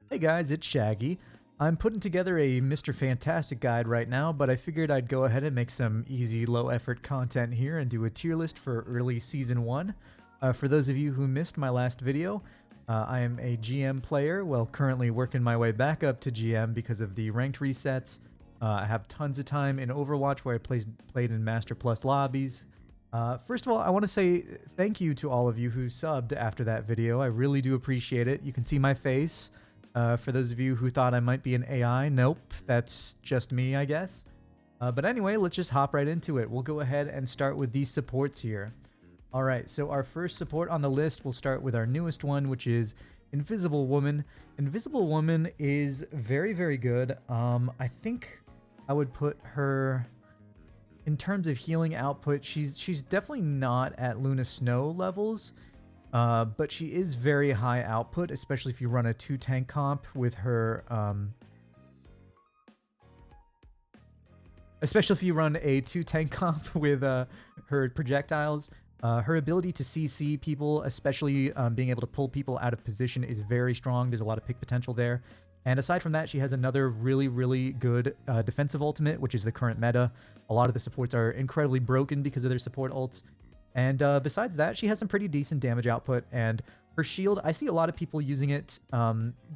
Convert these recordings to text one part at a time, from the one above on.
Hey guys, it's Shaggy. I'm putting together a Mr. Fantastic guide right now, but I figured I'd go ahead and make some easy, low-effort content here and do a tier list for early Season 1. For those of you who missed my last video, I am a GM player, currently working my way back up to GM because of the ranked resets. I have tons of time in Overwatch where I played in Master Plus lobbies. First of all, I want to say thank you to all of you who subbed after that video. I really do appreciate it. You can see my face. For those of you who thought I might be an AI, nope, that's just me, I guess. But anyway, let's just hop right into it. We'll go ahead and start with these supports here. Alright, so our first support on the list, we'll start with our newest one, which is Invisible Woman. Invisible Woman is very, very good. I think I would put her, in terms of healing output, she's definitely not at Luna Snow levels. But she is very high output, especially if you run a 2-tank comp with her, her projectiles. Her ability to CC people, especially being able to pull people out of position, is very strong. There's a lot of pick potential there. And aside from that, she has another really, really good defensive ultimate, which is the current meta. A lot of the supports are incredibly broken because of their support ults. And besides that, she has some pretty decent damage output, and her shield, I see a lot of people using it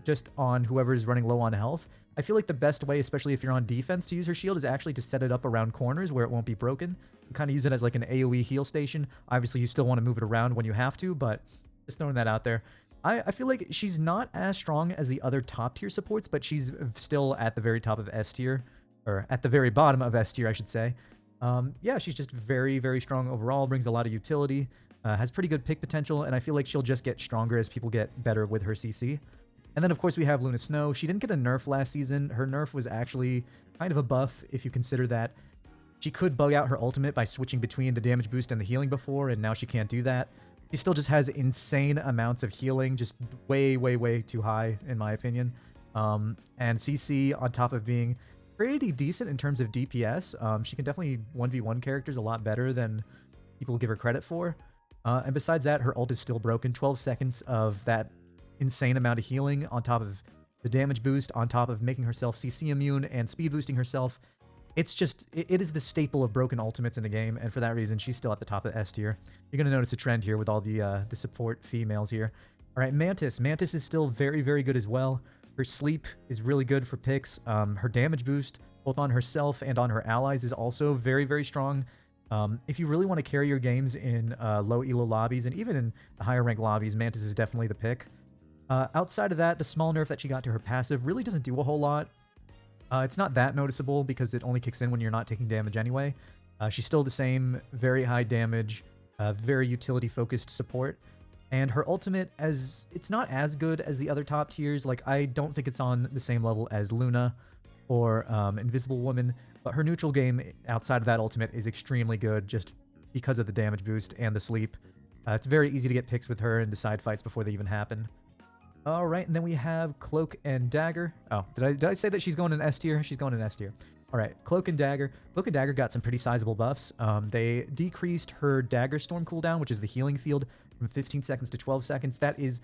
just on whoever is running low on health. I feel like the best way, especially if you're on defense, to use her shield is actually to set it up around corners where it won't be broken. You kind of use it as like an AoE heal station. Obviously, you still want to move it around when you have to, but just throwing that out there. I feel like she's not as strong as the other top tier supports, but she's still at the very top of S tier, or at the very bottom of S tier, I should say. Yeah, she's just very, very strong overall, brings a lot of utility, has pretty good pick potential, and I feel like she'll just get stronger as people get better with her CC. And then, of course, we have Luna Snow. She didn't get a nerf last season. Her nerf was actually kind of a buff, if you consider that she could bug out her ultimate by switching between the damage boost and the healing before, and now she can't do that. She still just has insane amounts of healing, just way, way, way too high, in my opinion. And CC, on top of being pretty decent in terms of DPS. She can definitely 1v1 characters a lot better than people give her credit for. And besides that, her ult is still broken. 12 seconds of that insane amount of healing on top of the damage boost, on top of making herself CC immune and speed boosting herself. It's just, it is the staple of broken ultimates in the game, and for that reason, she's still at the top of S tier. You're going to notice a trend here with all the support females here. All right, Mantis. Mantis is still very, very good as well. Her sleep is really good for picks. Her damage boost, both on herself and on her allies, is also very, very strong. If you really want to carry your games in low elo lobbies and even in the higher rank lobbies, Mantis is definitely the pick. Outside of that, the small nerf that she got to her passive really doesn't do a whole lot. It's not that noticeable because it only kicks in when you're not taking damage anyway. She's still the same, very high damage, very utility-focused support. And her ultimate, it's not as good as the other top tiers. Like, I don't think it's on the same level as Luna or Invisible Woman, but her neutral game outside of that ultimate is extremely good just because of the damage boost and the sleep. It's very easy to get picks with her and decide fights before they even happen. All right, and then we have Cloak and Dagger. Oh, did I say that she's going in S tier? She's going in S tier. All right, Cloak and Dagger. Cloak and Dagger got some pretty sizable buffs. They decreased her Dagger Storm cooldown, which is the healing field, from 15 seconds to 12 seconds. That is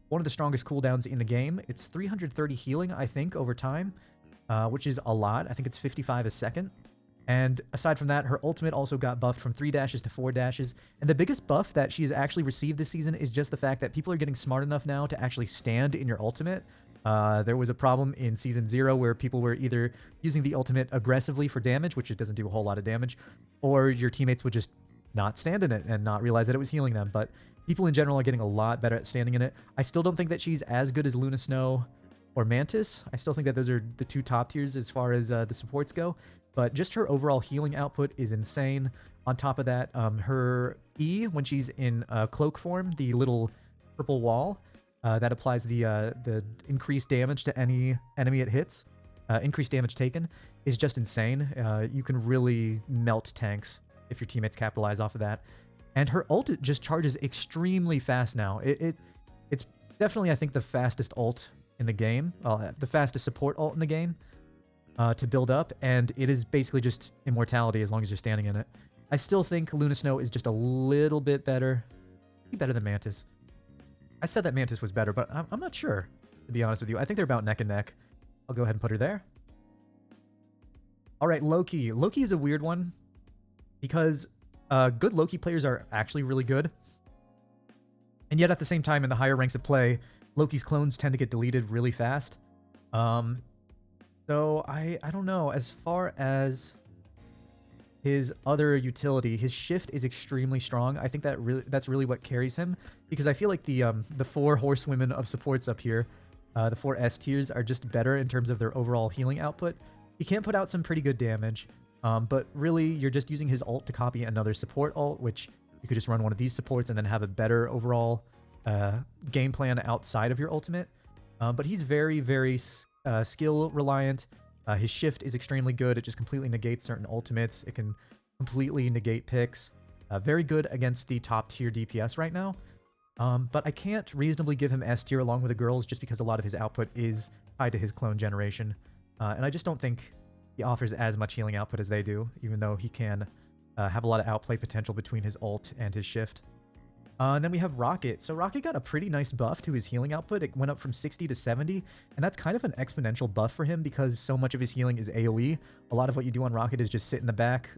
one of the strongest cooldowns in the game. It's 330 healing, I think, over time, which is a lot. I think it's 55 a second. And aside from that, her ultimate also got buffed from 3 dashes to 4 dashes. And the biggest buff that she has actually received this season is just the fact that people are getting smart enough now to actually stand in your ultimate. There was a problem in Season 0 where people were either using the ultimate aggressively for damage, which it doesn't do a whole lot of damage, or your teammates would just not stand in it and not realize that it was healing them. But people in general are getting a lot better at standing in it. I still don't think that she's as good as Luna Snow or Mantis. I still think that those are the two top tiers as far as the supports go. But just her overall healing output is insane. On top of that, her E, when she's in cloak form, the little purple wall that applies the increased damage to any enemy it hits, increased damage taken, is just insane. You can really melt tanks if your teammates capitalize off of that. And her ult just charges extremely fast now. It's definitely, I think, the fastest ult in the game, the fastest support ult in the game. To build up, and it is basically just immortality as long as you're standing in it. I still think Luna Snow is just a little bit better. Better than Mantis. I said that Mantis was better, but I'm not sure. to be honest with you. I think they're about neck and neck. I'll go ahead and put her there. All right, Loki. Loki is a weird one because good Loki players are actually really good. And yet at the same time, in the higher ranks of play, Loki's clones tend to get deleted really fast. So I don't know. As far as his other utility, his shift is extremely strong. I think that's really what carries him, because I feel like the 4 horsewomen of supports up here, the 4 S tiers, are just better in terms of their overall healing output. He can put out some pretty good damage, but really you're just using his ult to copy another support ult, which you could just run one of these supports and then have a better overall game plan outside of your ultimate. But he's very, very skill reliant. His shift is extremely good. It just completely negates certain ultimates. It can completely negate picks. Very good against the top tier DPS right now. But I can't reasonably give him S tier along with the girls just because a lot of his output is tied to his clone generation. And I just don't think he offers as much healing output as they do, even though he can have a lot of outplay potential between his ult and his shift. And then we have Rocket. So Rocket got a pretty nice buff to his healing output. It went up from 60 to 70, and that's kind of an exponential buff for him because so much of his healing is AoE. A lot of what you do on Rocket is just sit in the back,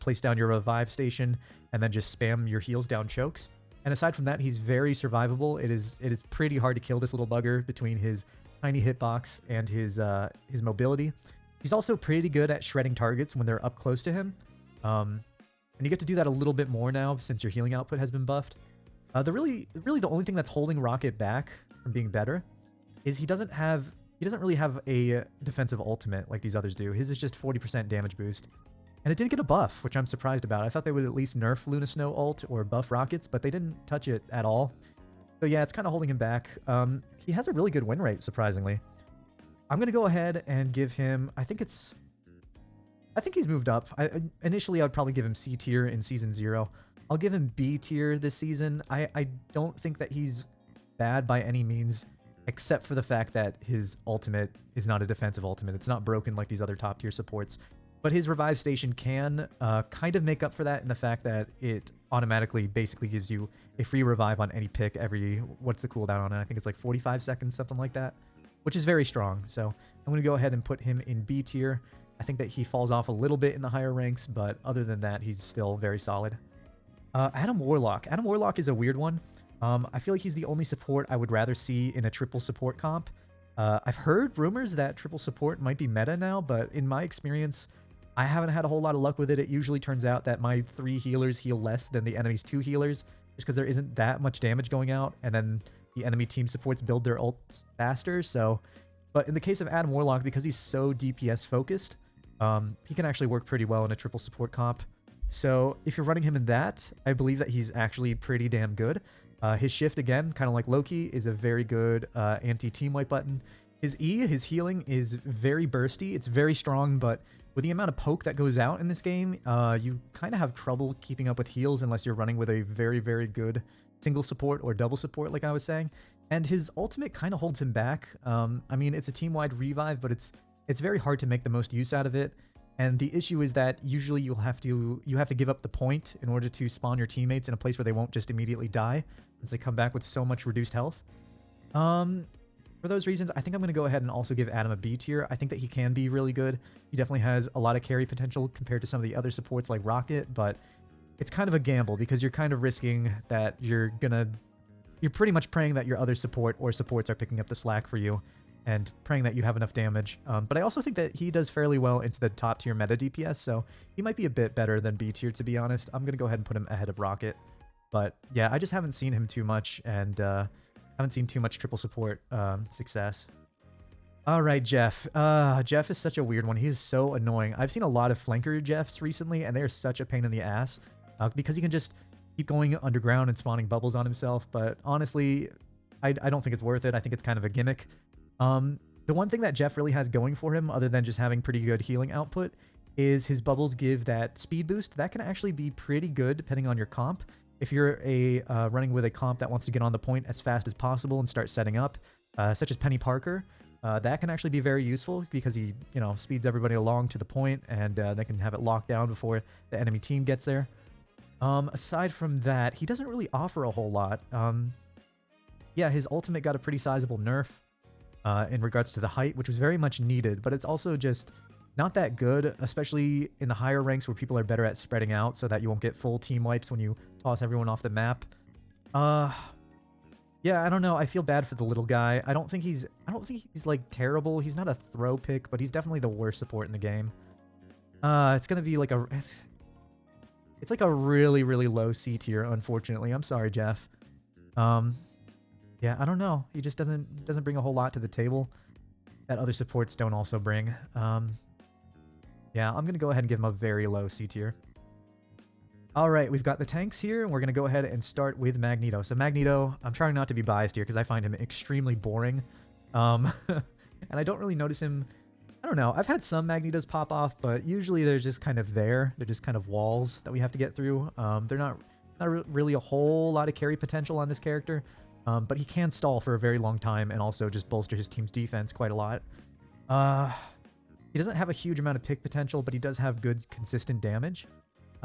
place down your revive station, and then just spam your heals down chokes. And aside from that, he's very survivable. It is pretty hard to kill this little bugger between his tiny hitbox and his mobility. He's also pretty good at shredding targets when they're up close to him. And you get to do that a little bit more now since your healing output has been buffed. Really the only thing that's holding Rocket back from being better is he doesn't really have a defensive ultimate like these others do. His is just 40% damage boost. And it did get a buff, which I'm surprised about. I thought they would at least nerf Luna Snow ult or buff Rockets, but they didn't touch it at all. So yeah, it's kind of holding him back. He has a really good win rate, surprisingly. I'm going to go ahead and give him, I think he's moved up. Initially, I would probably give him C tier in Season 0. I'll give him B tier this season. I don't think that he's bad by any means, except for the fact that his ultimate is not a defensive ultimate. It's not broken like these other top tier supports. But his revive station can kind of make up for that in the fact that it automatically basically gives you a free revive on any pick every, what's the cooldown on it? I think it's like 45 seconds, something like that, which is very strong. So I'm going to go ahead and put him in B tier. I think that he falls off a little bit in the higher ranks, but other than that, he's still very solid. Adam Warlock. Adam Warlock is a weird one. I feel like he's the only support I would rather see in a triple support comp. I've heard rumors that triple support might be meta now, but in my experience, I haven't had a whole lot of luck with it. It usually turns out that my 3 healers heal less than the enemy's 2 healers, just because there isn't that much damage going out, and then the enemy team supports build their ults faster. So, but in the case of Adam Warlock, because he's so DPS focused, he can actually work pretty well in a triple support comp. So if you're running him in that, I believe that he's actually pretty damn good. His shift, again, kind of like Loki, is a very good anti-team wipe button. His E, his healing, is very bursty. It's very strong, but with the amount of poke that goes out in this game, you kind of have trouble keeping up with heals unless you're running with a very, very good single support or double support, like I was saying. And his ultimate kind of holds him back. I mean, it's a team-wide revive, but it's very hard to make the most use out of it. And the issue is that usually you have to give up the point in order to spawn your teammates in a place where they won't just immediately die, since they come back with so much reduced health. For those reasons, I think I'm going to go ahead and also give Adam a B tier. I think that he can be really good. He definitely has a lot of carry potential compared to some of the other supports like Rocket, but it's kind of a gamble because you're kind of risking that you're pretty much praying that your other support or supports are picking up the slack for you, and praying that you have enough damage. But I also think that he does fairly well into the top tier meta DPS, so he might be a bit better than B tier, to be honest. I'm going to go ahead and put him ahead of Rocket. But yeah, I just haven't seen him too much, and haven't seen too much triple support success. All right, Jeff. Jeff is such a weird one. He is so annoying. I've seen a lot of flanker Jeffs recently, and they're such a pain in the ass because he can just keep going underground and spawning bubbles on himself. But honestly, I don't think it's worth it. I think it's kind of a gimmick. The one thing that Jeff really has going for him, other than just having pretty good healing output, is his bubbles give that speed boost. That can actually be pretty good depending on your comp. If you're running with a comp that wants to get on the point as fast as possible and start setting up, such as Peni Parker, that can actually be very useful because he, speeds everybody along to the point, and they can have it locked down before the enemy team gets there. Aside from that, he doesn't really offer a whole lot. Yeah, his ultimate got a pretty sizable nerf. in regards to the height, which was very much needed, but it's also just not that good, especially in the higher ranks where people are better at spreading out so that you won't get full team wipes when you toss everyone off the map. Yeah, I don't know. I feel bad for the little guy. I don't think he's like terrible. He's not a throw pick, but he's definitely the worst support in the game. It's gonna be like it's like a really, really low C tier, unfortunately. I'm sorry, Jeff. Yeah, I don't know. He just doesn't bring a whole lot to the table that other supports don't also bring. Yeah, I'm gonna go ahead and give him a very low C tier. Alright, we've got the tanks here, and we're going to go ahead and start with Magneto. So Magneto, I'm trying not to be biased here because I find him extremely boring. And I don't really notice him. I don't know. I've had some Magnetos pop off, but usually they're just kind of there. They're just kind of walls that we have to get through. They're not really a whole lot of carry potential on this character, but he can stall for a very long time and also just bolster his team's defense quite a lot. He doesn't have a huge amount of pick potential, but he does have good, consistent damage.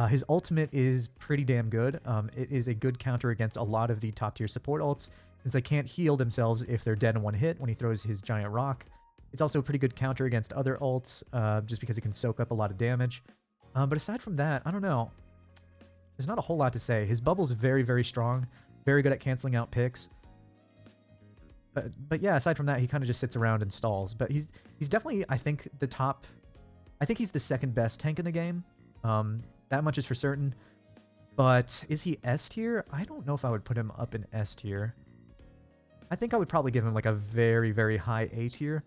His ultimate is pretty damn good. It is a good counter against a lot of the top tier support ults, since they can't heal themselves if they're dead in one hit when he throws his giant rock. It's also a pretty good counter against other ults, just because it can soak up a lot of damage. But aside from that, I don't know. There's not a whole lot to say. His bubble's very, very strong, very good at canceling out picks. But yeah, aside from that, he kind of just sits around and stalls. But he's definitely, I think, he's the second best tank in the game. That much is for certain. But is he S tier? I don't know if I would put him up in S tier. I think I would probably give him like a very, very high A tier.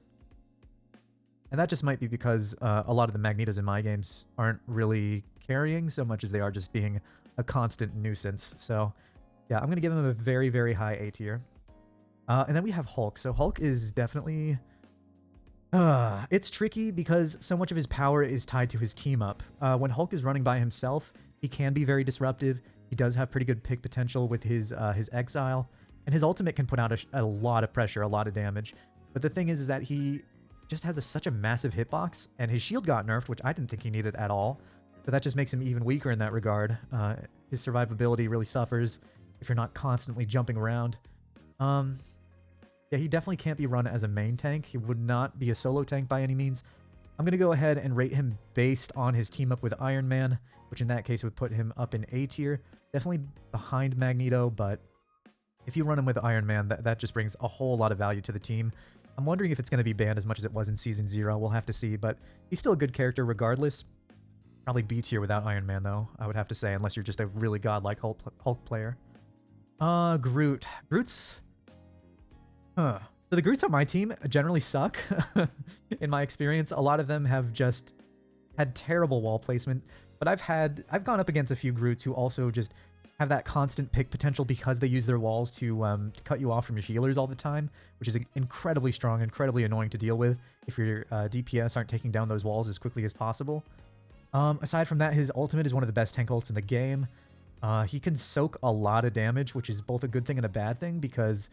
And that just might be because a lot of the Magnetos in my games aren't really carrying so much as they are just being a constant nuisance. So yeah, I'm going to give him a very, very high A tier. And then we have Hulk. So Hulk is definitely... it's tricky because so much of his power is tied to his team up. When Hulk is running by himself, he can be very disruptive. He does have pretty good pick potential with his exile, and his ultimate can put out a lot of pressure, a lot of damage. But the thing is that he just has such a massive hitbox, and his shield got nerfed, which I didn't think he needed at all. So that just makes him even weaker in that regard. His survivability really suffers if you're not constantly jumping around. Yeah, he definitely can't be run as a main tank. He would not be a solo tank by any means. I'm going to go ahead and rate him based on his team up with Iron Man, which in that case would put him up in A tier. Definitely behind Magneto, but if you run him with Iron Man, that just brings a whole lot of value to the team. I'm wondering if it's going to be banned as much as it was in Season 0. We'll have to see, but he's still a good character regardless. Probably B tier without Iron Man, though, I would have to say, unless you're just a really godlike Hulk player. Groot. Groot's... So the Groots on my team generally suck, in my experience. A lot of them have just had terrible wall placement, but I've gone up against a few Groots who also just have that constant pick potential because they use their walls to cut you off from your healers all the time, which is incredibly strong, incredibly annoying to deal with if your DPS aren't taking down those walls as quickly as possible. Aside from that, his ultimate is one of the best tank ults in the game. He can soak a lot of damage, which is both a good thing and a bad thing because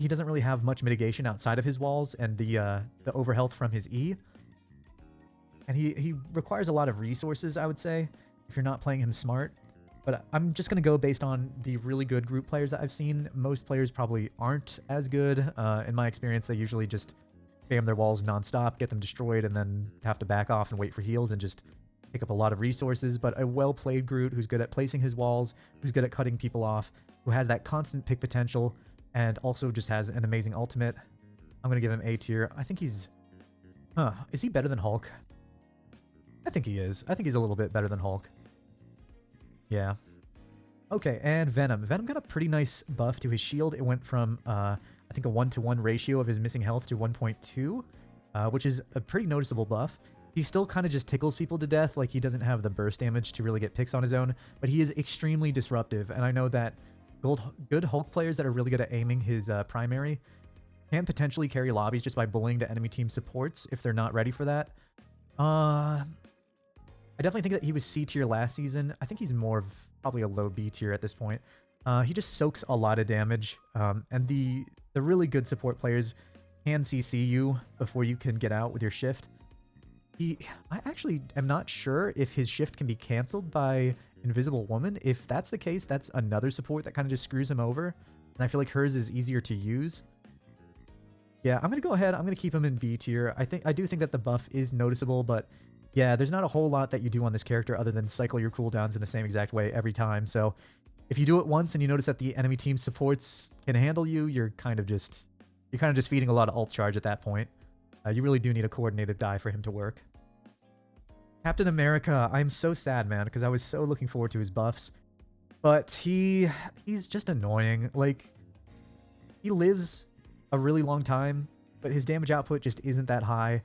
he doesn't really have much mitigation outside of his walls and the overhealth from his E. And he requires a lot of resources, I would say, if you're not playing him smart. But I'm just going to go based on the really good group players that I've seen. Most players probably aren't as good. In my experience, they usually just spam their walls nonstop, get them destroyed, and then have to back off and wait for heals and just pick up a lot of resources. But a well-played Groot who's good at placing his walls, who's good at cutting people off, who has that constant pick potential, and also just has an amazing ultimate. I'm going to give him A tier. I think he's... Is he better than Hulk? I think he is. I think he's a little bit better than Hulk. Yeah. Okay, and Venom. Venom got a pretty nice buff to his shield. It went from, I think, a 1-to-1 ratio of his missing health to 1.2, which is a pretty noticeable buff. He still kind of just tickles people to death. Like, he doesn't have the burst damage to really get picks on his own, but he is extremely disruptive, and I know that good Hulk players that are really good at aiming his primary can potentially carry lobbies just by bullying the enemy team supports if they're not ready for that. I definitely think that he was C tier last season. I think he's more of probably a low B tier at this point. He just soaks a lot of damage, and the really good support players can CC you before you can get out with your shift. I actually am not sure if his shift can be canceled by Invisible Woman. If that's the case, that's another support that kind of just screws him over. And I feel like hers is easier to use. Yeah, I'm gonna go ahead. I'm gonna keep him in B tier. I do think that the buff is noticeable, but yeah, there's not a whole lot that you do on this character other than cycle your cooldowns in the same exact way every time. So if you do it once and you notice that the enemy team supports can handle you, you're kind of just feeding a lot of ult charge at that point. You really do need a coordinated die for him to work. Captain America, I'm so sad, man, because I was so looking forward to his buffs, but he's just annoying. Like, he lives a really long time, but his damage output just isn't that high.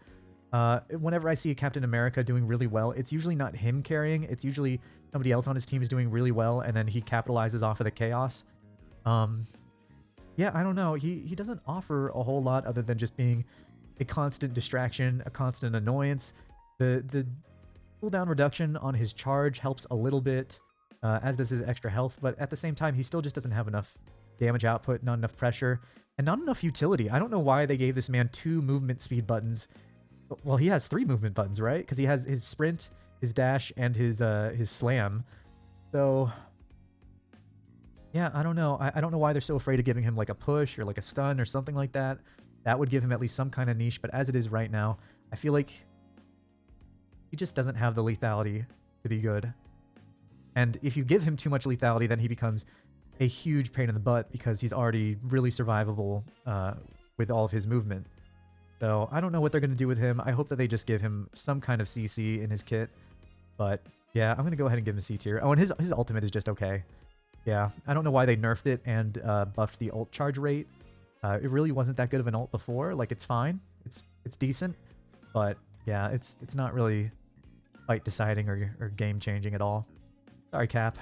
Whenever I see a Captain America doing really well, it's usually not him carrying. It's usually somebody else on his team is doing really well, and then he capitalizes off of the chaos. Yeah, I don't know. He doesn't offer a whole lot other than just being a constant distraction, a constant annoyance. The cooldown reduction on his charge helps a little bit, as does his extra health, but at the same time, he still just doesn't have enough damage output, not enough pressure, and not enough utility. I don't know why they gave this man 2 movement speed buttons. Well, he has 3 movement buttons, right? Because he has his sprint, his dash, and his slam. So yeah, I don't know. I don't know why they're so afraid of giving him like a push or like a stun or something like that. That would give him at least some kind of niche, but as it is right now, I feel like he just doesn't have the lethality to be good. And if you give him too much lethality, then he becomes a huge pain in the butt because he's already really survivable with all of his movement. So I don't know what they're going to do with him. I hope that they just give him some kind of CC in his kit. But yeah, I'm going to go ahead and give him C tier. Oh, and his ultimate is just okay. Yeah, I don't know why they nerfed it and buffed the ult charge rate. It really wasn't that good of an ult before. Like, it's fine. It's decent. But yeah, it's not really fight deciding or game changing at all. Sorry, Cap.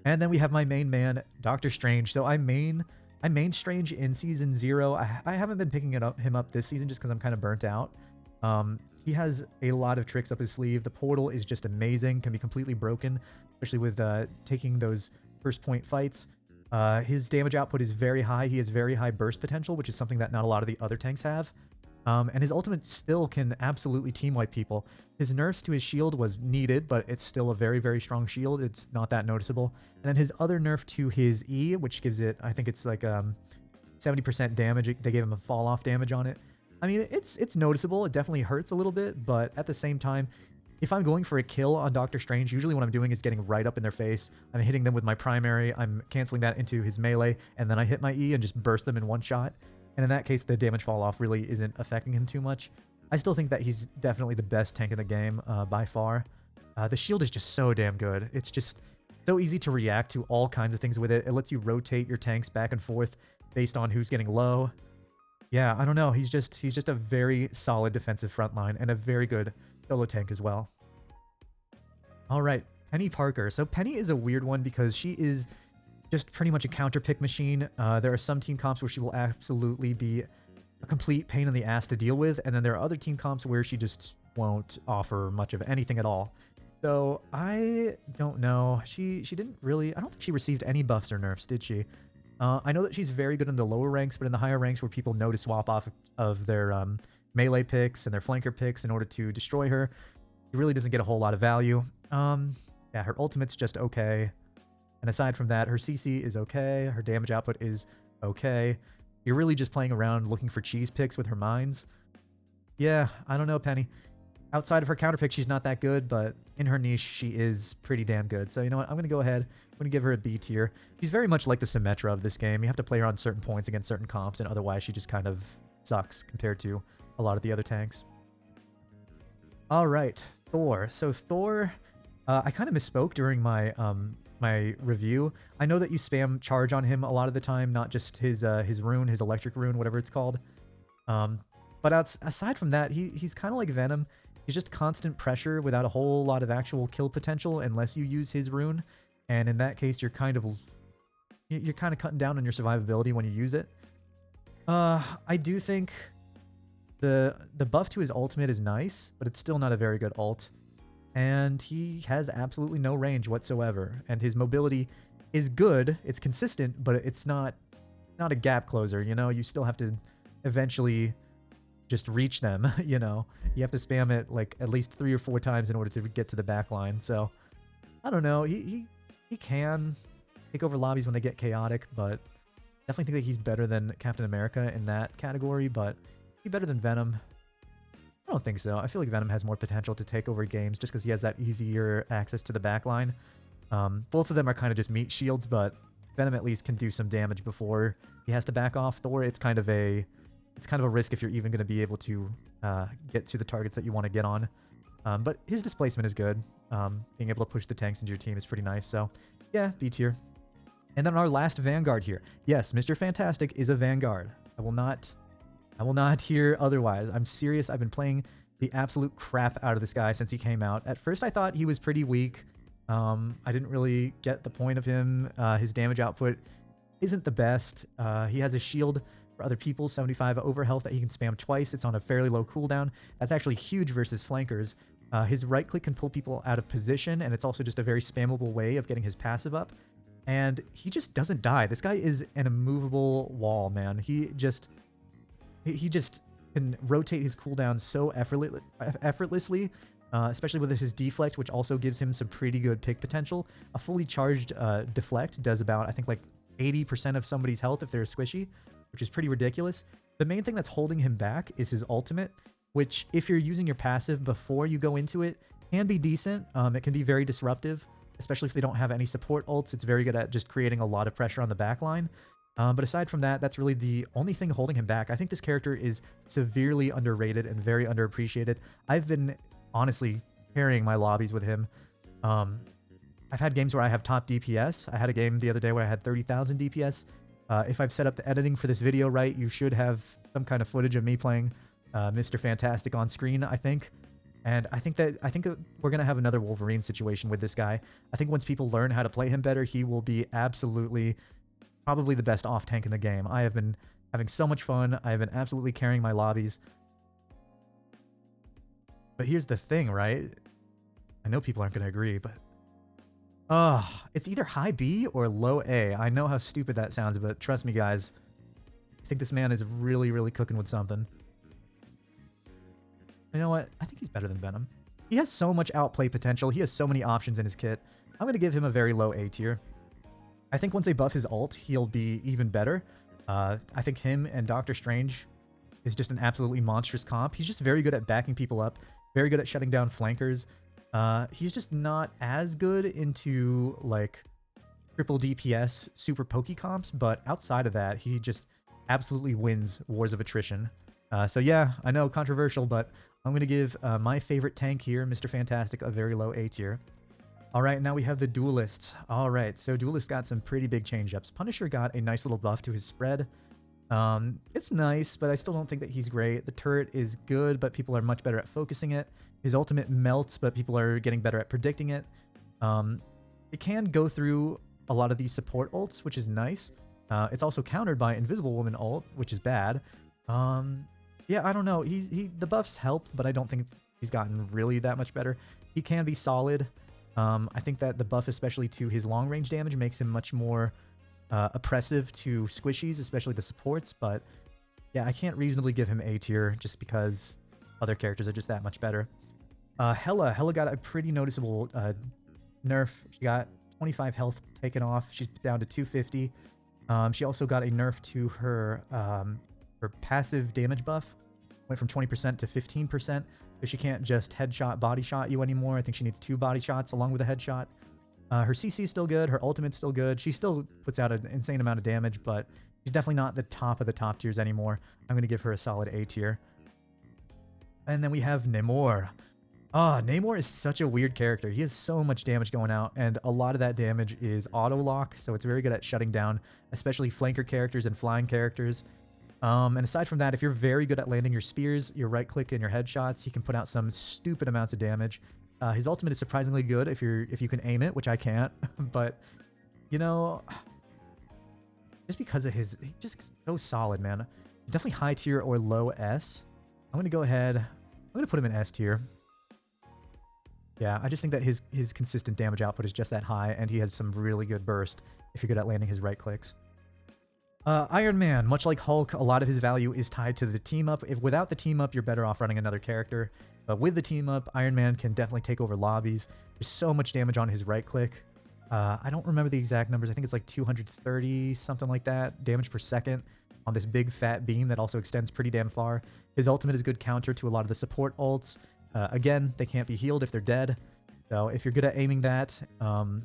And then we have my main man, Doctor Strange. So I main Strange in Season 0. I haven't been picking him up this season just because I'm kind of burnt out. He has a lot of tricks up his sleeve. The portal is just amazing, can be completely broken, especially with taking those first point fights. His damage output is very high. He has very high burst potential, which is something that not a lot of the other tanks have. And his ultimate still can absolutely team wipe people. His nerfs to his shield was needed, but it's still a very, very strong shield. It's not that noticeable. And then his other nerf to his E, which gives it, I think it's like 70% damage. They gave him a fall off damage on it. I mean, it's noticeable. It definitely hurts a little bit, but at the same time, if I'm going for a kill on Doctor Strange, usually what I'm doing is getting right up in their face. I'm hitting them with my primary. I'm canceling that into his melee, and then I hit my E and just burst them in one shot. And in that case, the damage fall off really isn't affecting him too much. I still think that he's definitely the best tank in the game by far. The shield is just so damn good. It's just so easy to react to all kinds of things with it. It lets you rotate your tanks back and forth based on who's getting low. Yeah, I don't know. He's just a very solid defensive frontline and a very good solo tank as well. All right, Peni Parker. So Peni is a weird one because she is just pretty much a counter pick machine. There are some team comps where she will absolutely be a complete pain in the ass to deal with, and then there are other team comps where she just won't offer much of anything at all. So I don't know. She didn't really. I don't think she received any buffs or nerfs, did she? I know that she's very good in the lower ranks, but in the higher ranks where people know to swap off of their melee picks and their flanker picks in order to destroy her, she really doesn't get a whole lot of value. Yeah, her ultimate's just okay. And aside from that, her CC is okay. Her damage output is okay. You're really just playing around looking for cheese picks with her mines. Yeah, I don't know, Peni. Outside of her counter pick, she's not that good, but in her niche, she is pretty damn good. So you know what? I'm going to go ahead. I'm going to give her a B tier. She's very much like the Symmetra of this game. You have to play her on certain points against certain comps, and otherwise she just kind of sucks compared to a lot of the other tanks. All right, Thor. So Thor, I kind of misspoke during my my review. I know that you spam charge on him a lot of the time, not just his rune, his electric rune, whatever it's called. But aside from that, he's kind of like Venom. He's just constant pressure without a whole lot of actual kill potential unless you use his rune. And in that case, you're kind of cutting down on your survivability when you use it. I do think the buff to his ultimate is nice, but it's still not a very good ult. And he has absolutely no range whatsoever. And his mobility is good. It's consistent, but it's not a gap closer, you know? You still have to eventually just reach them, you know? You have to spam it like at least 3 or 4 times in order to get to the back line. So, I don't know. He can take over lobbies when they get chaotic, but Definitely think that he's better than Captain America in that category, but he's better than Venom. I don't think so. I feel like Venom has more potential to take over games just because he has that easier access to the backline. Both of them are kind of just meat shields, but Venom at least can do some damage before he has to back off. Thor, it's kind of a risk if you're even going to be able to get to the targets that you want to get on. But his displacement is good. Being able to push the tanks into your team is pretty nice. So yeah, B tier. And then our last Vanguard here. Yes, Mr. Fantastic is a Vanguard. I will not hear otherwise. I'm serious. I've been playing the absolute crap out of this guy since he came out. At first, I thought he was pretty weak. I didn't really get the point of him. His damage output isn't the best. He has a shield for other people, 75 overhealth that he can spam twice. It's on a fairly low cooldown. That's actually huge versus flankers. His right click can pull people out of position, and it's also just a very spammable way of getting his passive up. And he just doesn't die. This guy is an immovable wall, man. He just can rotate his cooldown so effortlessly, especially with his deflect, which also gives him some pretty good pick potential. A fully charged deflect does about, I think, like 80% of somebody's health if they're squishy, which is pretty ridiculous. The main thing that's holding him back is his ultimate, which, if you're using your passive before you go into it, can be decent. It can be very disruptive, especially if they don't have any support ults. It's very good at just creating a lot of pressure on the backline. But aside from that, that's really the only thing holding him back. I think this character is severely underrated and very underappreciated. I've been honestly carrying my lobbies with him. I've had games where I have top DPS. I had a game the other day where I had 30,000 DPS. If I've set up the editing for this video right, you should have some kind of footage of me playing Mr. Fantastic on screen, I think. And I think that we're going to have another Wolverine situation with this guy. I think once people learn how to play him better, he will be absolutely, probably the best off tank in the game. I have been having so much fun. I have been absolutely carrying my lobbies. But here's the thing, right? I know people aren't going to agree, but it's either high B or low A. I know how stupid that sounds, but trust me, guys. I think this man is really, really cooking with something. You know what? I think he's better than Venom. He has so much outplay potential. He has so many options in his kit. I'm going to give him a very low A tier. I think once they buff his ult, he'll be even better. I think him and Doctor Strange is just an absolutely monstrous comp. He's just very good at backing people up, very good at shutting down flankers. He's just not as good into, like, triple DPS super pokey comps, but outside of that, he just absolutely wins wars of attrition. So yeah, I know, controversial, but I'm going to give my favorite tank here, Mr. Fantastic, a very low A tier. All right, now we have the Duelist. All right, so Duelist got some pretty big change-ups. Punisher got a nice little buff to his spread. It's nice, but I still don't think that he's great. The turret is good, but people are much better at focusing it. His ultimate melts, but people are getting better at predicting it. It can go through a lot of these support ults, which is nice. It's also countered by Invisible Woman ult, which is bad. Yeah, I don't know. The buffs help, but I don't think he's gotten really that much better. He can be solid. I think that the buff, especially to his long-range damage, makes him much more oppressive to squishies, especially the supports. But yeah, I can't reasonably give him A tier just because other characters are just that much better. Hela got a pretty noticeable nerf. She got 25 health taken off. She's down to 250. She also got a nerf to her passive damage buff. Went from 20% to 15%. So she can't just headshot, body shot you anymore. I think she needs 2 body shots along with a headshot. Her CC is still good. Her ultimate's still good. She still puts out an insane amount of damage, but she's definitely not the top of the top tiers anymore. I'm going to give her a solid A tier. And then we have Namor. Namor is such a weird character. He has so much damage going out, and a lot of that damage is auto-lock, so it's very good at shutting down, especially flanker characters and flying characters. And aside from that, if you're very good at landing your spears, your right-click, and your headshots, he can put out some stupid amounts of damage. His ultimate is surprisingly good if you can aim it, which I can't. But, you know, just because of he's just so solid, man. He's definitely high tier or low S. I'm going to go ahead. I'm going to put him in S tier. Yeah, I just think that his consistent damage output is just that high, and he has some really good burst if you're good at landing his right clicks. Iron Man, much like Hulk, a lot of his value is tied to the team up. If without the team up, you're better off running another character. But with the team up, Iron Man can definitely take over lobbies. There's so much damage on his right click. I don't remember the exact numbers. I think it's like 230, something like that, damage per second on this big fat beam that also extends pretty damn far. His ultimate is good counter to a lot of the support ults. Again, they can't be healed if they're dead. So if you're good at aiming that, you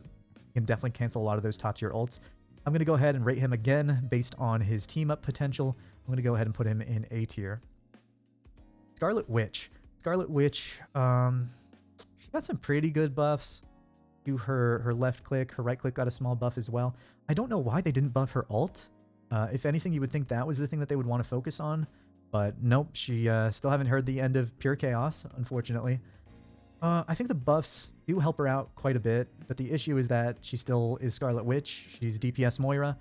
can definitely cancel a lot of those top tier ults. I'm going to go ahead and rate him again based on his team up potential. I'm going to go ahead and put him in A tier. Scarlet Witch. Scarlet Witch, she got some pretty good buffs to her left click. Her right click got a small buff as well. I don't know why they didn't buff her ult. If anything, you would think that was the thing that they would want to focus on. But nope, she still haven't heard the end of Pure Chaos, unfortunately. I think the buffs do help her out quite a bit, but the issue is that she still is Scarlet Witch. She's DPS Moira.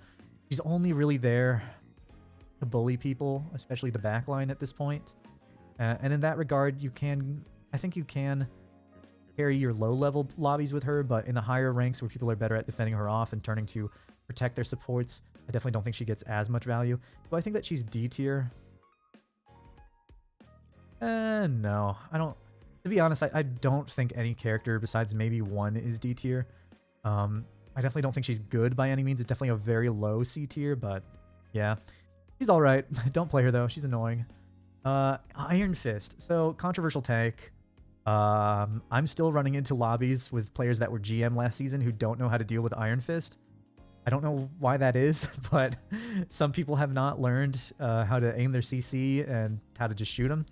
She's only really there to bully people, especially the backline at this point. And in that regard, I think you can carry your low-level lobbies with her, but in the higher ranks where people are better at defending her off and turning to protect their supports, I definitely don't think she gets as much value. Do I think that she's D tier? No, I don't. To be honest, I don't think any character besides maybe one is D tier. I definitely don't think she's good by any means. It's definitely a very low C tier, but yeah. She's alright. Don't play her though. She's annoying. Iron Fist. So, controversial take. I'm still running into lobbies with players that were GM last season who don't know how to deal with Iron Fist. I don't know why that is, but some people have not learned how to aim their CC and how to just shoot them.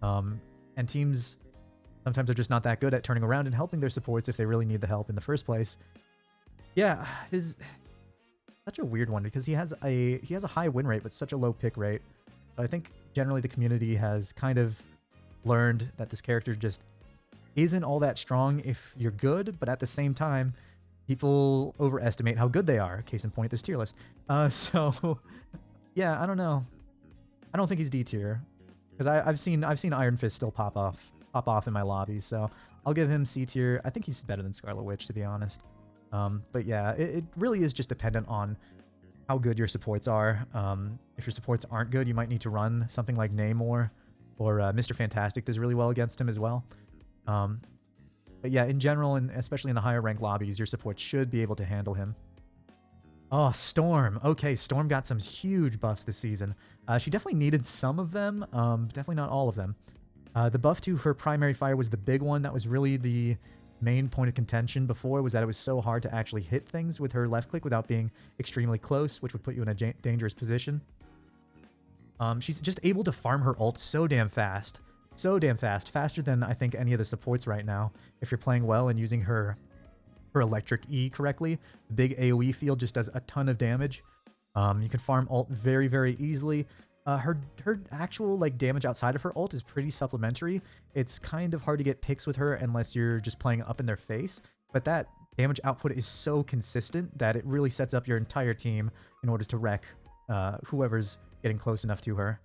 And teams sometimes are just not that good at turning around and helping their supports if they really need the help in the first place. Yeah, his such a weird one because he has a high win rate but such a low pick rate. I think generally the community has kind of learned that this character just isn't all that strong if you're good, but at the same time, people overestimate how good they are. Case in point, this tier list. So yeah, I don't know. I don't think he's D tier because I've seen Iron Fist still pop off in my lobbies. So I'll give him C tier. I think he's better than Scarlet Witch, to be honest. But yeah, it really is just dependent on how good your supports are. If your supports aren't good, you might need to run something like Namor, or Mr. Fantastic does really well against him as well. But yeah, in general, and especially in the higher rank lobbies, your support should be able to handle him. Oh, Storm. Okay, Storm got some huge buffs this season. She definitely needed some of them, definitely not all of them. The buff to her primary fire was the big one. That was really the main point of contention before, was that it was so hard to actually hit things with her left click without being extremely close, which would put you in a dangerous position. She's just able to farm her ult so damn fast. So damn fast. Faster than I think any of the supports right now. If you're playing well and using her electric E correctly, the big AoE field just does a ton of damage. You can farm ult very, very easily. Her actual like damage outside of her ult is pretty supplementary. It's kind of hard to get picks with her unless you're just playing up in their face, but that damage output is so consistent that it really sets up your entire team in order to wreck whoever's getting close enough to her.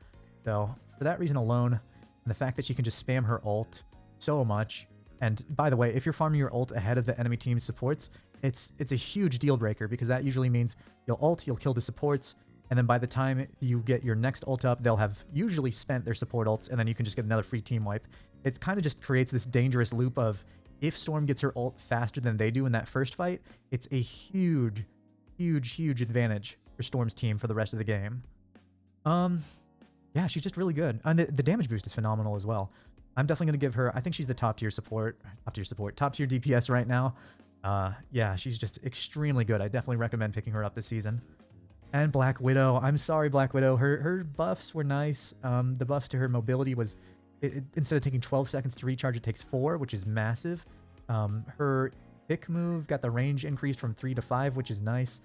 So for that reason alone, and the fact that she can just spam her ult so much, and by the way, if you're farming your ult ahead of the enemy team's supports, it's a huge deal breaker, because that usually means you'll ult, you'll kill the supports, and then by the time you get your next ult up, they'll have usually spent their support ults, and then you can just get another free team wipe. It's kind of just creates this dangerous loop of, if Storm gets her ult faster than they do in that first fight, it's a huge, huge, huge advantage for Storm's team for the rest of the game. Yeah, she's just really good. And the damage boost is phenomenal as well. I'm definitely going to give her, I think she's the top tier DPS right now. Yeah, she's just extremely good. I definitely recommend picking her up this season. And Black Widow. I'm sorry, Black Widow. Her buffs were nice. The buffs to her mobility was, instead of taking 12 seconds to recharge, it takes 4, which is massive. Her pick move got the range increased from 3 to 5, which is nice.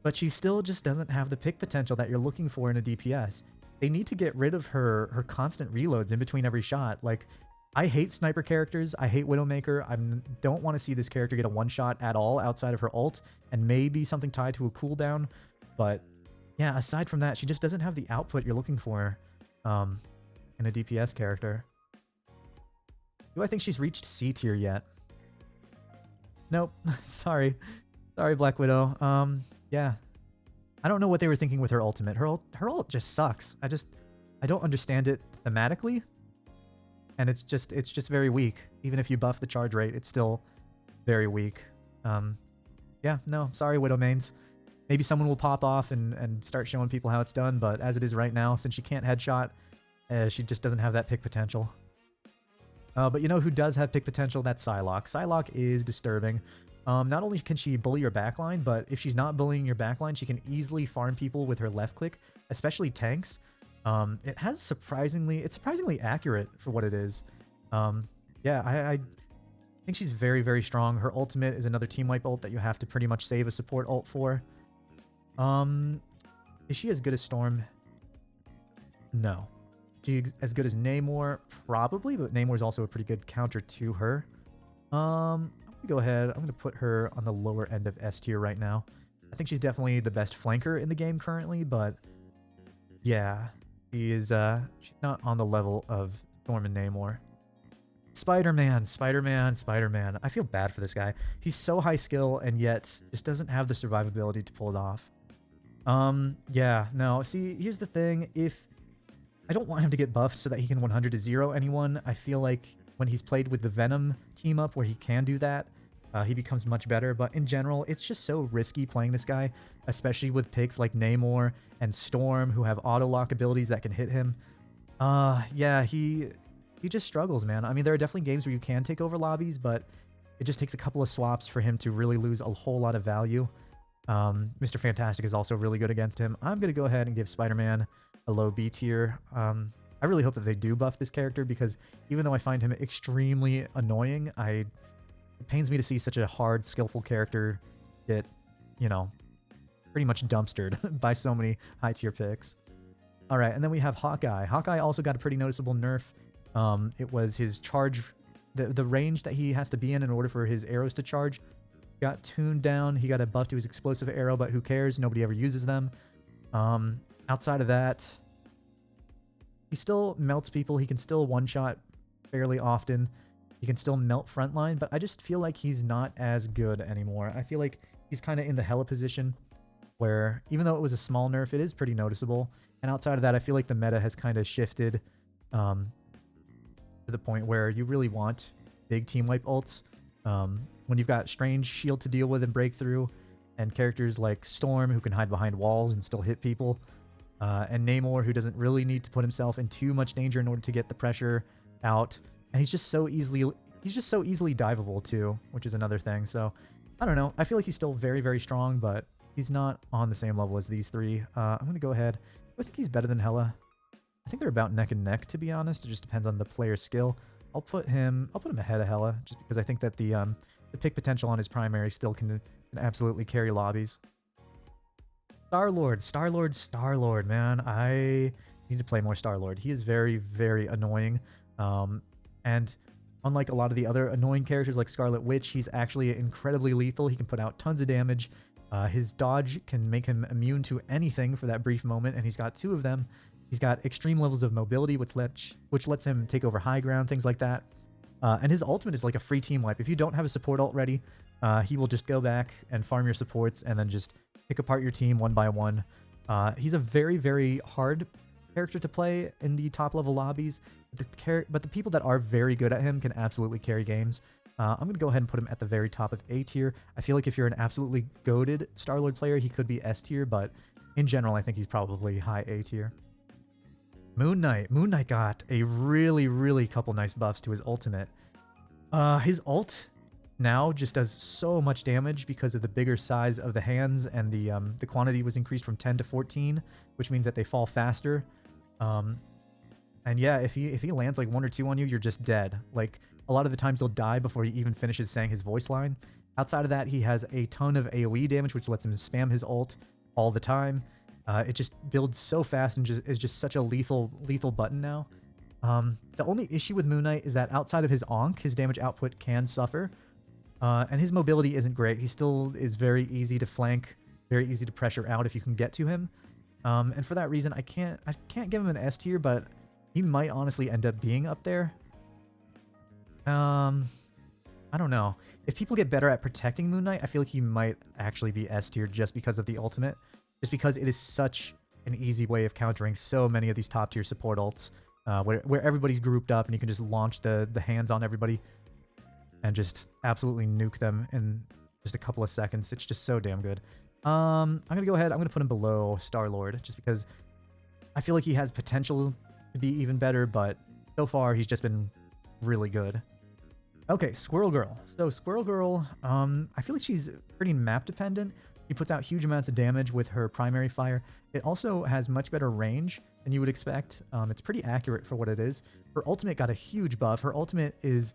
But she still just doesn't have the pick potential that you're looking for in a DPS. They need to get rid of her constant reloads in between every shot. Like, I hate sniper characters. I hate Widowmaker. I don't want to see this character get a one-shot at all outside of her ult, and maybe something tied to a cooldown. But yeah, aside from that, she just doesn't have the output you're looking for in a DPS character. Do I think she's reached C tier yet? Nope. Sorry, Black Widow. Yeah, I don't know what they were thinking with her ultimate. Her ult just sucks. I don't understand it thematically, and it's just very weak. Even if you buff the charge rate, it's still very weak. Yeah, Yeah, no, sorry, Widow mains. Maybe someone will pop off and start showing people how it's done, but as it is right now, since she can't headshot, she just doesn't have that pick potential. But you know who does have pick potential? That's Psylocke. Psylocke is disturbing. Not only can she bully your backline, but if she's not bullying your backline, she can easily farm people with her left click, especially tanks. It's surprisingly accurate for what it is. Yeah, I think she's very, very strong. Her ultimate is another team wipe ult that you have to pretty much save a support ult for. Is she as good as Storm? No. She as good as Namor? Probably, but Namor is also a pretty good counter to her. I'm gonna go ahead. I'm gonna put her on the lower end of S tier right now. I think she's definitely the best flanker in the game currently, but yeah, she's not on the level of Storm and Namor. Spider-Man. I feel bad for this guy. He's so high skill and yet just doesn't have the survivability to pull it off. Yeah, no, see, here's the thing. If I don't want him to get buffed so that he can 100 to 0 anyone. I feel like when he's played with the Venom team up where he can do that, he becomes much better. But in general, it's just so risky playing this guy, especially with picks like Namor and Storm who have auto lock abilities that can hit him. Yeah, he just struggles, man. I mean, there are definitely games where you can take over lobbies, but it just takes a couple of swaps for him to really lose a whole lot of value. Mr. Fantastic is also really good against him. I'm going to go ahead and give Spider-Man a low B tier. I really hope that they do buff this character because even though I find him extremely annoying, it pains me to see such a hard, skillful character get, you know, pretty much dumpstered by so many high tier picks. All right, and then we have Hawkeye. Hawkeye also got a pretty noticeable nerf. It was his charge, the range that he has to be in order for his arrows to charge got tuned down. He got a buff to his explosive arrow, but who cares? Nobody ever uses them. Outside of that, he still melts people. He can still one-shot fairly often. He can still melt frontline, but I just feel like he's not as good anymore. I feel like he's kind of in the Hela position where even though it was a small nerf, it is pretty noticeable. And outside of that, I feel like the meta has kind of shifted to the point where you really want big team wipe ults. When you've got Strange Shield to deal with and Breakthrough, and characters like Storm who can hide behind walls and still hit people, and Namor who doesn't really need to put himself in too much danger in order to get the pressure out, and he's just so easily diveable too, which is another thing. So I don't know. I feel like he's still very, very strong, but he's not on the same level as these three. I'm gonna go ahead. I think he's better than Hela. I think they're about neck and neck, to be honest. It just depends on the player's skill. I'll put him ahead of Hela just because I think that the pick potential on his primary still can absolutely carry lobbies. Starlord, man. I need to play more Starlord. He is very, very annoying. And unlike a lot of the other annoying characters like Scarlet Witch, he's actually incredibly lethal. He can put out tons of damage. His dodge can make him immune to anything for that brief moment, and he's got two of them. He's got extreme levels of mobility, which lets him take over high ground, things like that. And his ultimate is like a free team wipe. If you don't have a support ult ready, he will just go back and farm your supports and then just pick apart your team one by one. He's a very, very hard character to play in the top level lobbies, but the people that are very good at him can absolutely carry games. I'm going to go ahead and put him at the very top of A tier. I feel like if you're an absolutely goated Starlord player, he could be S tier, but in general, I think he's probably high A tier. Moon Knight got a really, really couple nice buffs to his ultimate. His ult now just does so much damage because of the bigger size of the hands, and the quantity was increased from 10 to 14, which means that they fall faster. And yeah, if he lands like 1 or 2 on you, you're just dead. Like a lot of the times he'll die before he even finishes saying his voice line. Outside of that, he has a ton of AoE damage, which lets him spam his ult all the time. It just builds so fast and is just such a lethal button now. The only issue with Moon Knight is that outside of his Ankh, his damage output can suffer. And his mobility isn't great. He still is very easy to flank, very easy to pressure out if you can get to him. And for that reason, I can't give him an S tier, but he might honestly end up being up there. I don't know. If people get better at protecting Moon Knight, I feel like he might actually be S tier just because of the ultimate. Just because it is such an easy way of countering so many of these top tier support ults, where everybody's grouped up and you can just launch the hands on everybody and just absolutely nuke them in just a couple of seconds. It's just so damn good. I'm going to go ahead. I'm going to put him below Starlord just because I feel like he has potential to be even better, but so far he's just been really good. Okay, Squirrel Girl. So Squirrel Girl, I feel like she's pretty map dependent. She puts out huge amounts of damage with her primary fire. It also has much better range than you would expect. It's pretty accurate for what it is. Her ultimate got a huge buff. Her ultimate is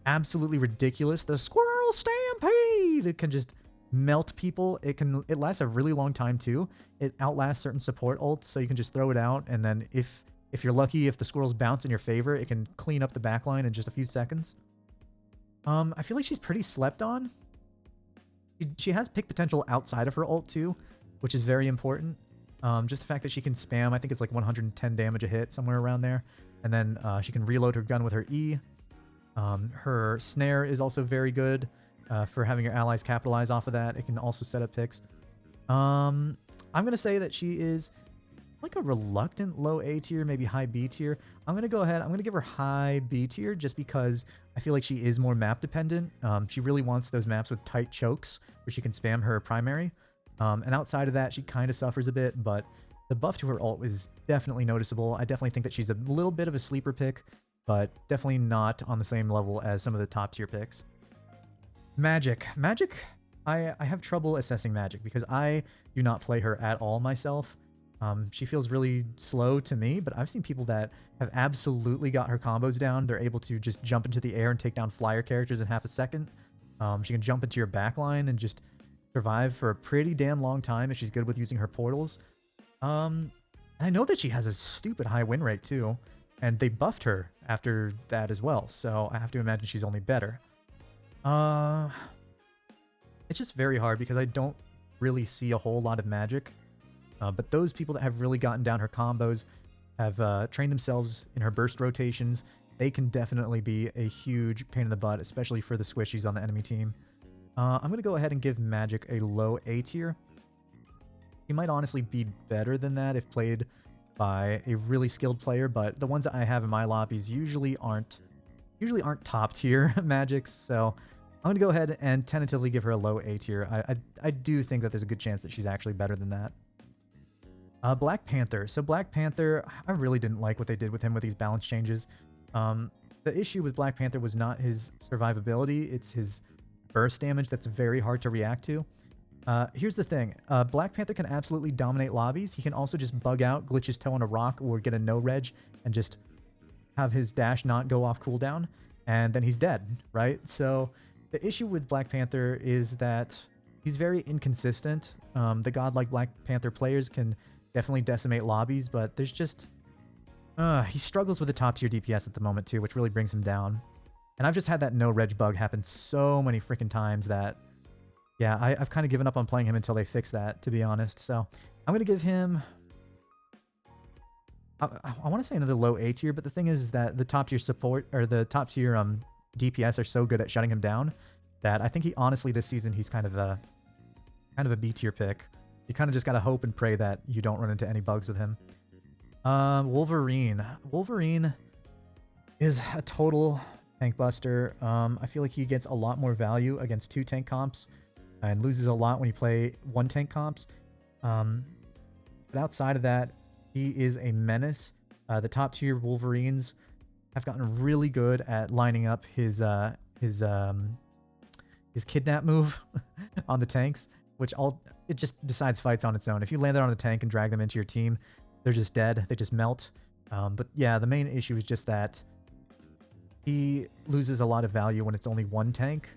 absolutely ridiculous. The Squirrel Stampede! It can just melt people. It lasts a really long time too. It outlasts certain support ults, so you can just throw it out, and then if you're lucky, if the squirrels bounce in your favor, it can clean up the backline in just a few seconds. I feel like she's pretty slept on. She has pick potential outside of her ult too, which is very important. Just the fact that she can spam, I think it's like 110 damage a hit, somewhere around there. And then she can reload her gun with her E. Her snare is also very good for having your allies capitalize off of that. It can also set up picks. I'm going to say that she is like a reluctant low A tier, maybe high B tier. I'm going to go ahead. I'm going to give her high B tier just because I feel like she is more map dependent. She really wants those maps with tight chokes where she can spam her primary. And outside of that, she kind of suffers a bit, but the buff to her ult is definitely noticeable. I definitely think that she's a little bit of a sleeper pick, but definitely not on the same level as some of the top tier picks. Magik. I have trouble assessing Magik because I do not play her at all myself. She feels really slow to me, but I've seen people that have absolutely got her combos down. They're able to just jump into the air and take down flyer characters in half a second. She can jump into your backline and just survive for a pretty damn long time if she's good with using her portals. I know that she has a stupid high win rate too, and they buffed her after that as well, so I have to imagine she's only better. It's just very hard because I don't really see a whole lot of Magik. But those people that have really gotten down her combos, have trained themselves in her burst rotations, they can definitely be a huge pain in the butt, especially for the squishies on the enemy team. I'm going to go ahead and give Magik a low A tier. He might honestly be better than that if played by a really skilled player, but the ones that I have in my lobbies usually aren't top tier Magics, so I'm going to go ahead and tentatively give her a low A tier. I do think that there's a good chance that she's actually better than that. Black Panther. So Black Panther, I really didn't like what they did with him with these balance changes. The issue with Black Panther was not his survivability, it's his burst damage that's very hard to react to. Here's the thing. Black Panther can absolutely dominate lobbies. He can also just bug out, glitch his toe on a rock, or get a no-reg, and just have his dash not go off cooldown, and then he's dead, right? So the issue with Black Panther is that he's very inconsistent. The godlike Black Panther players can definitely decimate lobbies, but there's just... he struggles with the top-tier DPS at the moment, too, which really brings him down. And I've just had that no-reg bug happen so many freaking times that... yeah, I've kind of given up on playing him until they fix that, to be honest. So I'm going to give him... I want to say another low A tier, but the thing is that the top-tier support, or the top-tier DPS are so good at shutting him down that I think he honestly this season he's kind of a B tier pick. You kind of just got to hope and pray that you don't run into any bugs with him. Wolverine. Wolverine is a total tank buster. I feel like he gets a lot more value against 2 tank comps and loses a lot when you play 1 tank comps. But outside of that, he is a menace. The top tier Wolverines have gotten really good at lining up his kidnap move on the tanks, which it just decides fights on its own. If you land it on a tank and drag them into your team, they're just dead. They just melt. But yeah, the main issue is just that he loses a lot of value when it's only 1 tank.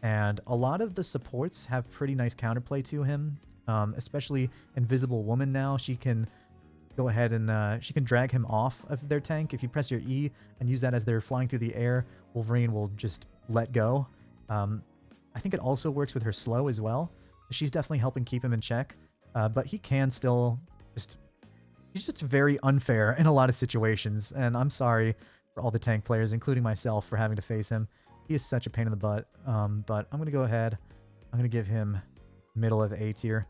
And a lot of the supports have pretty nice counterplay to him, especially Invisible Woman now. She can go ahead and she can drag him off of their tank. If you press your E and use that as they're flying through the air, Wolverine will just let go. I think it also works with her slow as well. She's definitely helping keep him in check, but he can still he's just very unfair in a lot of situations, and I'm sorry for all the tank players, including myself, for having to face him. He is such a pain in the butt, but I'm going to go ahead. I'm going to give him middle of A tier.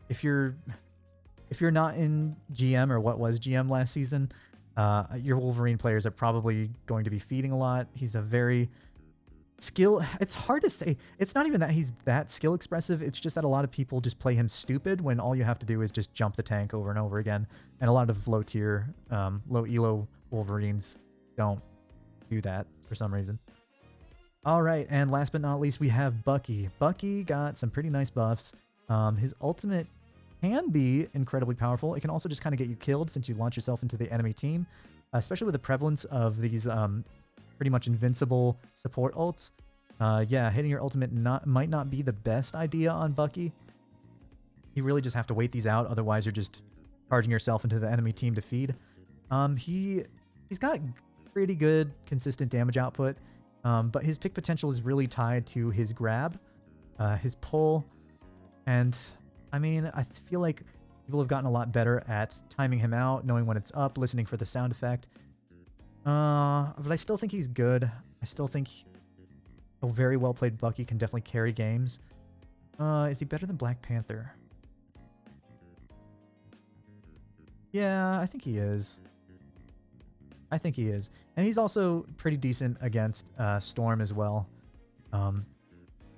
If you're not in GM or what was GM last season, your Wolverine players are probably going to be feeding a lot. He's a very skill, it's hard to say. It's not even that he's that skill expressive. It's just that a lot of people just play him stupid when all you have to do is just jump the tank over and over again. And a lot of low tier, low elo Wolverines don't do that for some reason. All right, and last but not least, we have Bucky. Bucky got some pretty nice buffs. His ultimate can be incredibly powerful. It can also just kind of get you killed since you launch yourself into the enemy team, especially with the prevalence of these pretty much invincible support ults. Yeah, hitting your ultimate might not be the best idea on Bucky. You really just have to wait these out, otherwise you're just charging yourself into the enemy team to feed. He's got pretty good consistent damage output, but his pick potential is really tied to his grab, his pull, and I mean, I feel like people have gotten a lot better at timing him out, knowing when it's up, listening for the sound effect. But I still think he's good. I still think a very well played Bucky can definitely carry games. Is he better than Black Panther? Yeah, I think he is. I think he is. And he's also pretty decent against Storm as well.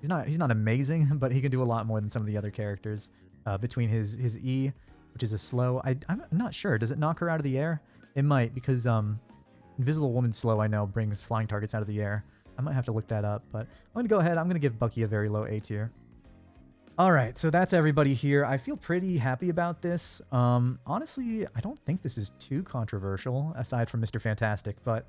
He's not amazing, but he can do a lot more than some of the other characters. Between his E, which is a slow, I'm not sure. Does it knock her out of the air? It might, because Invisible Woman's slow, I know, brings flying targets out of the air. I might have to look that up, but I'm going to go ahead. I'm going to give Bucky a very low A tier. All right, so that's everybody here. I feel pretty happy about this. Honestly, I don't think this is too controversial, aside from Mr. Fantastic, but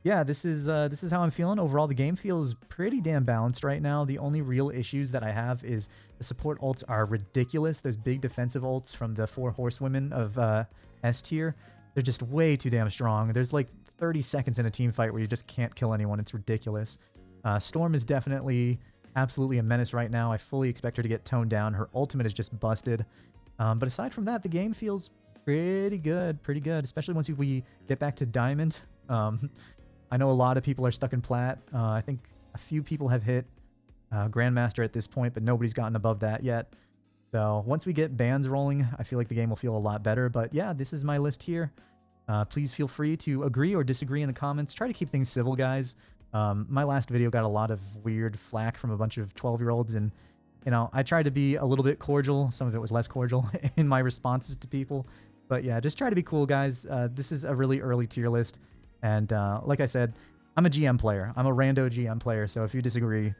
yeah, this is how I'm feeling. Overall, the game feels pretty damn balanced right now. The only real issues that I have is the support ults are ridiculous. Those big defensive ults from the 4 horsewomen of S tier, they're just way too damn strong. There's like 30 seconds in a team fight where you just can't kill anyone. It's ridiculous. Storm is definitely absolutely a menace right now. I fully expect her to get toned down. Her ultimate is just busted. But aside from that, the game feels pretty good, especially once we get back to Diamond. I know a lot of people are stuck in Plat. I think a few people have hit Grandmaster at this point, but nobody's gotten above that yet. So once we get bans rolling, I feel like the game will feel a lot better. But yeah, this is my list here. Please feel free to agree or disagree in the comments. Try to keep things civil, guys. My last video got a lot of weird flack from a bunch of 12-year-olds, and you know, I tried to be a little bit cordial. Some of it was less cordial in my responses to people. But yeah, just try to be cool, guys. This is a really early tier list. And like I said, I'm a GM player. I'm a rando GM player. So if you disagree,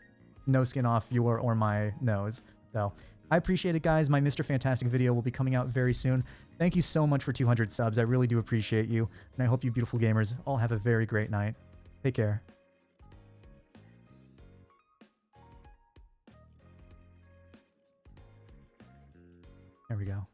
no skin off your or my nose. So I appreciate it, guys. My Mr. Fantastic video will be coming out very soon. Thank you so much for 200 subs. I really do appreciate you. And I hope you beautiful gamers all have a very great night. Take care. There we go.